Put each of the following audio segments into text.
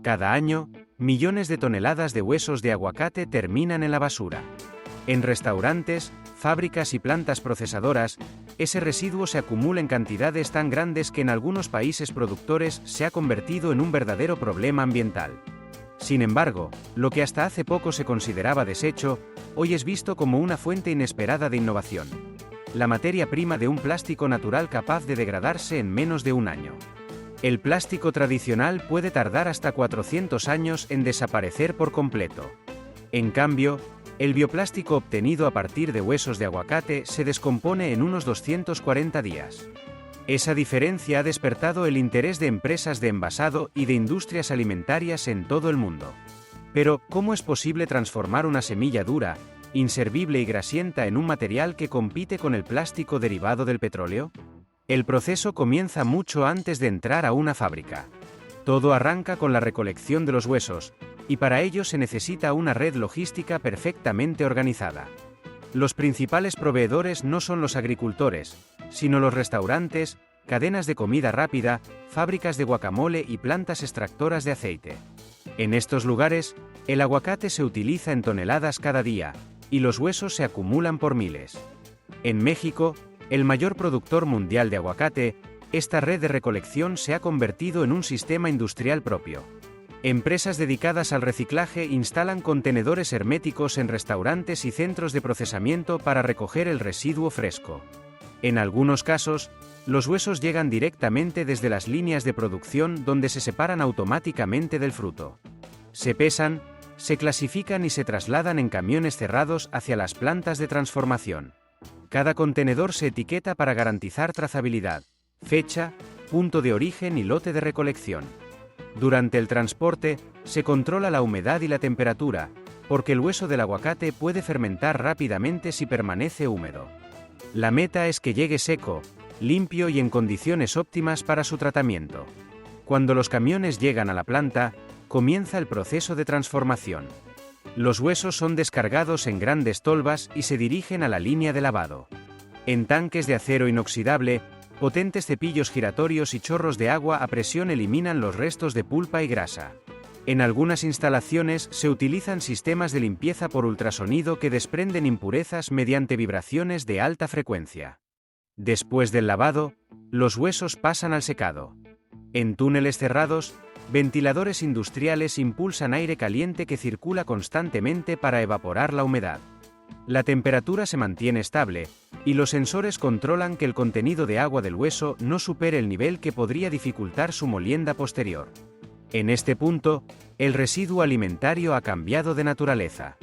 Cada año, millones de toneladas de huesos de aguacate terminan en la basura. En restaurantes, fábricas y plantas procesadoras, ese residuo se acumula en cantidades tan grandes que en algunos países productores se ha convertido en un verdadero problema ambiental. Sin embargo, lo que hasta hace poco se consideraba desecho, hoy es visto como una fuente inesperada de innovación. La materia prima de un plástico natural capaz de degradarse en menos de un año. El plástico tradicional puede tardar hasta 400 años en desaparecer por completo. En cambio, el bioplástico obtenido a partir de huesos de aguacate se descompone en unos 240 días. Esa diferencia ha despertado el interés de empresas de envasado y de industrias alimentarias en todo el mundo. Pero, ¿cómo es posible transformar una semilla dura, inservible y grasienta en un material que compite con el plástico derivado del petróleo? El proceso comienza mucho antes de entrar a una fábrica. Todo arranca con la recolección de los huesos, y para ello se necesita una red logística perfectamente organizada. Los principales proveedores no son los agricultores, sino los restaurantes, cadenas de comida rápida, fábricas de guacamole y plantas extractoras de aceite. En estos lugares, el aguacate se utiliza en toneladas cada día, y los huesos se acumulan por miles. En México, el mayor productor mundial de aguacate, esta red de recolección se ha convertido en un sistema industrial propio. Empresas dedicadas al reciclaje instalan contenedores herméticos en restaurantes y centros de procesamiento para recoger el residuo fresco. En algunos casos, los huesos llegan directamente desde las líneas de producción donde se separan automáticamente del fruto. Se pesan, se clasifican y se trasladan en camiones cerrados hacia las plantas de transformación. Cada contenedor se etiqueta para garantizar trazabilidad, fecha, punto de origen y lote de recolección. Durante el transporte, se controla la humedad y la temperatura, porque el hueso del aguacate puede fermentar rápidamente si permanece húmedo. La meta es que llegue seco, limpio y en condiciones óptimas para su tratamiento. Cuando los camiones llegan a la planta, comienza el proceso de transformación. Los huesos son descargados en grandes tolvas y se dirigen a la línea de lavado. En tanques de acero inoxidable, potentes cepillos giratorios y chorros de agua a presión eliminan los restos de pulpa y grasa. En algunas instalaciones se utilizan sistemas de limpieza por ultrasonido que desprenden impurezas mediante vibraciones de alta frecuencia. Después del lavado, los huesos pasan al secado. En túneles cerrados, ventiladores industriales impulsan aire caliente que circula constantemente para evaporar la humedad. La temperatura se mantiene estable, y los sensores controlan que el contenido de agua del hueso no supere el nivel que podría dificultar su molienda posterior. En este punto, el residuo alimentario ha cambiado de naturaleza.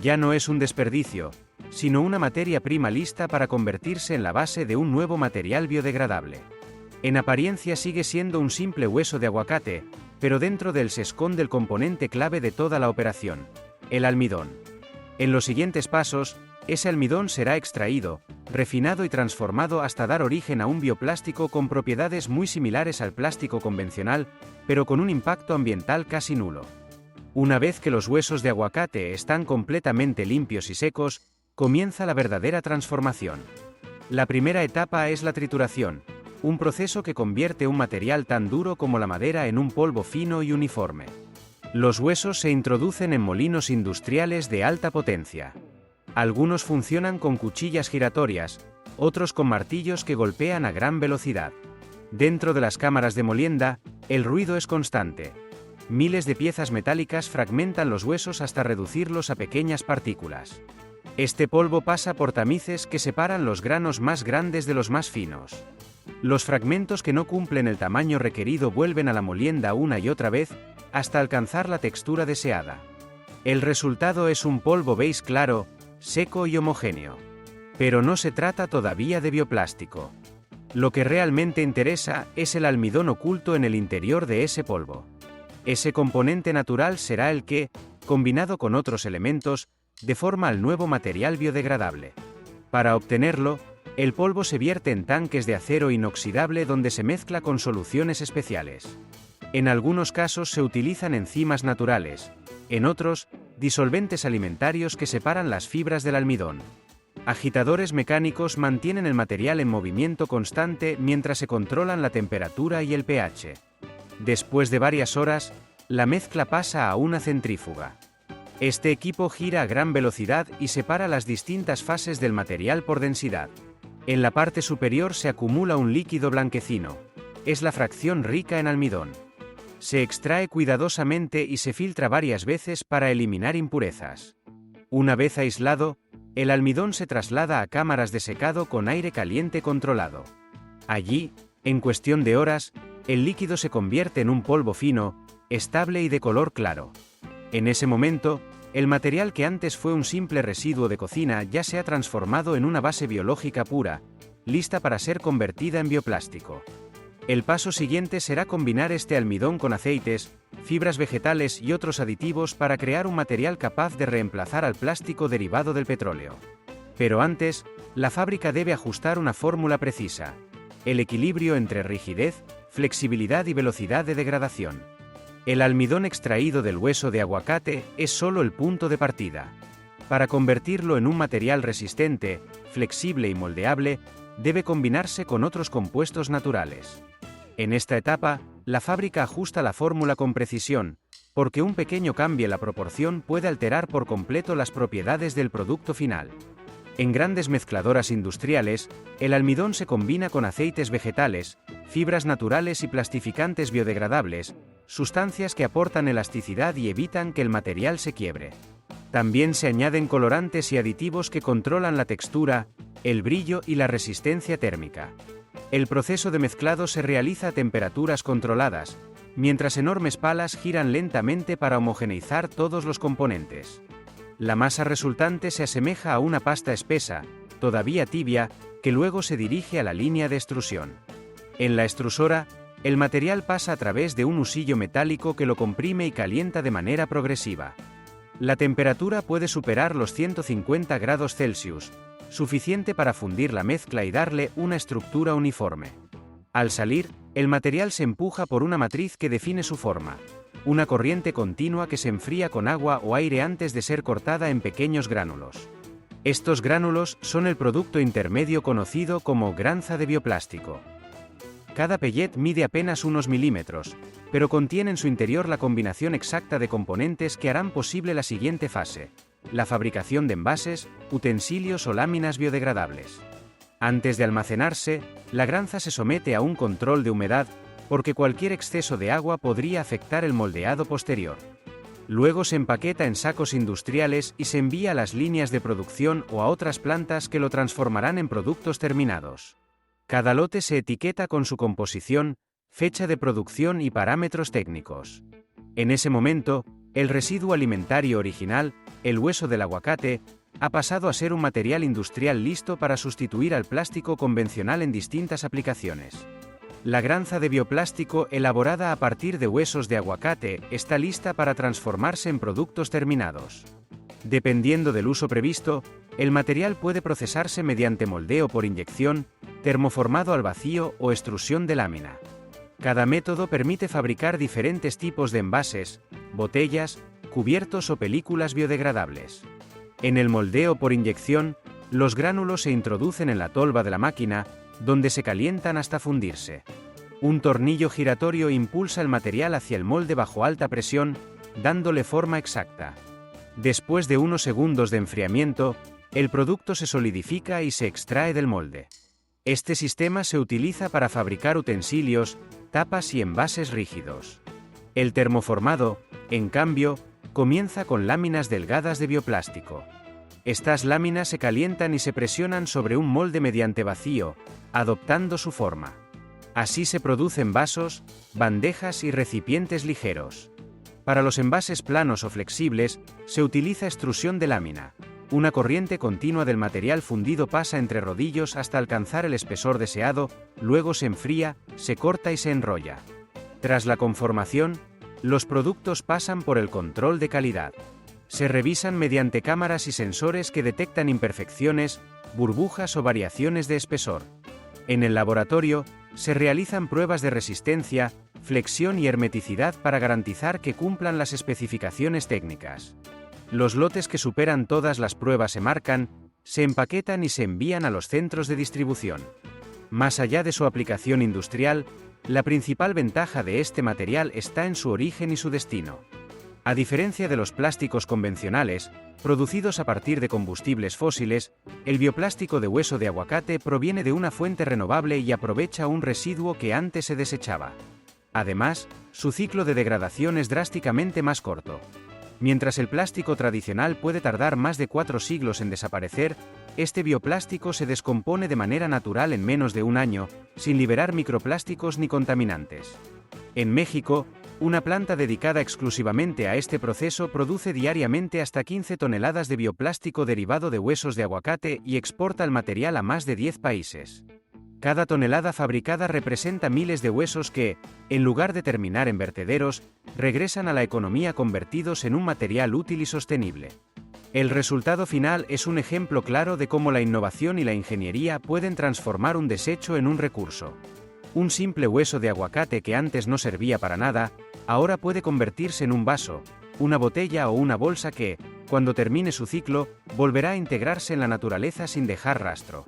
Ya no es un desperdicio, sino una materia prima lista para convertirse en la base de un nuevo material biodegradable. En apariencia sigue siendo un simple hueso de aguacate, pero dentro de él se esconde el componente clave de toda la operación: el almidón. En los siguientes pasos, ese almidón será extraído, refinado y transformado hasta dar origen a un bioplástico con propiedades muy similares al plástico convencional, pero con un impacto ambiental casi nulo. Una vez que los huesos de aguacate están completamente limpios y secos, comienza la verdadera transformación. La primera etapa es la trituración, un proceso que convierte un material tan duro como la madera en un polvo fino y uniforme. Los huesos se introducen en molinos industriales de alta potencia. Algunos funcionan con cuchillas giratorias, otros con martillos que golpean a gran velocidad. Dentro de las cámaras de molienda, el ruido es constante. Miles de piezas metálicas fragmentan los huesos hasta reducirlos a pequeñas partículas. Este polvo pasa por tamices que separan los granos más grandes de los más finos. Los fragmentos que no cumplen el tamaño requerido vuelven a la molienda una y otra vez, hasta alcanzar la textura deseada. El resultado es un polvo beige claro, seco y homogéneo. Pero no se trata todavía de bioplástico. Lo que realmente interesa es el almidón oculto en el interior de ese polvo. Ese componente natural será el que, combinado con otros elementos, deforma el nuevo material biodegradable. Para obtenerlo, el polvo se vierte en tanques de acero inoxidable donde se mezcla con soluciones especiales. En algunos casos se utilizan enzimas naturales, en otros, disolventes alimentarios que separan las fibras del almidón. Agitadores mecánicos mantienen el material en movimiento constante mientras se controlan la temperatura y el pH. Después de varias horas, la mezcla pasa a una centrífuga. Este equipo gira a gran velocidad y separa las distintas fases del material por densidad. En la parte superior se acumula un líquido blanquecino. Es la fracción rica en almidón. Se extrae cuidadosamente y se filtra varias veces para eliminar impurezas. Una vez aislado, el almidón se traslada a cámaras de secado con aire caliente controlado. Allí, en cuestión de horas, el líquido se convierte en un polvo fino, estable y de color claro. En ese momento, el material que antes fue un simple residuo de cocina ya se ha transformado en una base biológica pura, lista para ser convertida en bioplástico. El paso siguiente será combinar este almidón con aceites, fibras vegetales y otros aditivos para crear un material capaz de reemplazar al plástico derivado del petróleo. Pero antes, la fábrica debe ajustar una fórmula precisa: el equilibrio entre rigidez, flexibilidad y velocidad de degradación. El almidón extraído del hueso de aguacate es solo el punto de partida. Para convertirlo en un material resistente, flexible y moldeable, debe combinarse con otros compuestos naturales. En esta etapa, la fábrica ajusta la fórmula con precisión, porque un pequeño cambio en la proporción puede alterar por completo las propiedades del producto final. En grandes mezcladoras industriales, el almidón se combina con aceites vegetales, fibras naturales y plastificantes biodegradables, sustancias que aportan elasticidad y evitan que el material se quiebre. También se añaden colorantes y aditivos que controlan la textura, el brillo y la resistencia térmica. El proceso de mezclado se realiza a temperaturas controladas, mientras enormes palas giran lentamente para homogeneizar todos los componentes. La masa resultante se asemeja a una pasta espesa, todavía tibia, que luego se dirige a la línea de extrusión. En la extrusora, el material pasa a través de un husillo metálico que lo comprime y calienta de manera progresiva. La temperatura puede superar los 150 grados Celsius, suficiente para fundir la mezcla y darle una estructura uniforme. Al salir, el material se empuja por una matriz que define su forma, una corriente continua que se enfría con agua o aire antes de ser cortada en pequeños gránulos. Estos gránulos son el producto intermedio conocido como granza de bioplástico. Cada pellet mide apenas unos milímetros, pero contiene en su interior la combinación exacta de componentes que harán posible la siguiente fase: la fabricación de envases, utensilios o láminas biodegradables. Antes de almacenarse, la granza se somete a un control de humedad, porque cualquier exceso de agua podría afectar el moldeado posterior. Luego se empaqueta en sacos industriales y se envía a las líneas de producción o a otras plantas que lo transformarán en productos terminados. Cada lote se etiqueta con su composición, fecha de producción y parámetros técnicos. En ese momento, el residuo alimentario original, el hueso del aguacate, ha pasado a ser un material industrial listo para sustituir al plástico convencional en distintas aplicaciones. La granza de bioplástico elaborada a partir de huesos de aguacate está lista para transformarse en productos terminados. Dependiendo del uso previsto, el material puede procesarse mediante moldeo por inyección, termoformado al vacío o extrusión de lámina. Cada método permite fabricar diferentes tipos de envases, botellas, cubiertos o películas biodegradables. En el moldeo por inyección, los gránulos se introducen en la tolva de la máquina, donde se calientan hasta fundirse. Un tornillo giratorio impulsa el material hacia el molde bajo alta presión, dándole forma exacta. Después de unos segundos de enfriamiento, el producto se solidifica y se extrae del molde. Este sistema se utiliza para fabricar utensilios, tapas y envases rígidos. El termoformado, en cambio, comienza con láminas delgadas de bioplástico. Estas láminas se calientan y se presionan sobre un molde mediante vacío, adoptando su forma. Así se producen vasos, bandejas y recipientes ligeros. Para los envases planos o flexibles, se utiliza extrusión de lámina. Una corriente continua del material fundido pasa entre rodillos hasta alcanzar el espesor deseado, luego se enfría, se corta y se enrolla. Tras la conformación, los productos pasan por el control de calidad. Se revisan mediante cámaras y sensores que detectan imperfecciones, burbujas o variaciones de espesor. En el laboratorio, se realizan pruebas de resistencia, flexión y hermeticidad para garantizar que cumplan las especificaciones técnicas. Los lotes que superan todas las pruebas se marcan, se empaquetan y se envían a los centros de distribución. Más allá de su aplicación industrial, La principal ventaja de este material está en su origen y su destino. A diferencia de los plásticos convencionales, producidos a partir de combustibles fósiles, el bioplástico de hueso de aguacate proviene de una fuente renovable y aprovecha un residuo que antes se desechaba. Además, su ciclo de degradación es drásticamente más corto. Mientras el plástico tradicional puede tardar más de 4 siglos en desaparecer, este bioplástico se descompone de manera natural en menos de un año, sin liberar microplásticos ni contaminantes. En México, una planta dedicada exclusivamente a este proceso produce diariamente hasta 15 toneladas de bioplástico derivado de huesos de aguacate y exporta el material a más de 10 países. Cada tonelada fabricada representa miles de huesos que, en lugar de terminar en vertederos, regresan a la economía convertidos en un material útil y sostenible. El resultado final es un ejemplo claro de cómo la innovación y la ingeniería pueden transformar un desecho en un recurso. Un simple hueso de aguacate que antes no servía para nada, ahora puede convertirse en un vaso, una botella o una bolsa que, cuando termine su ciclo, volverá a integrarse en la naturaleza sin dejar rastro.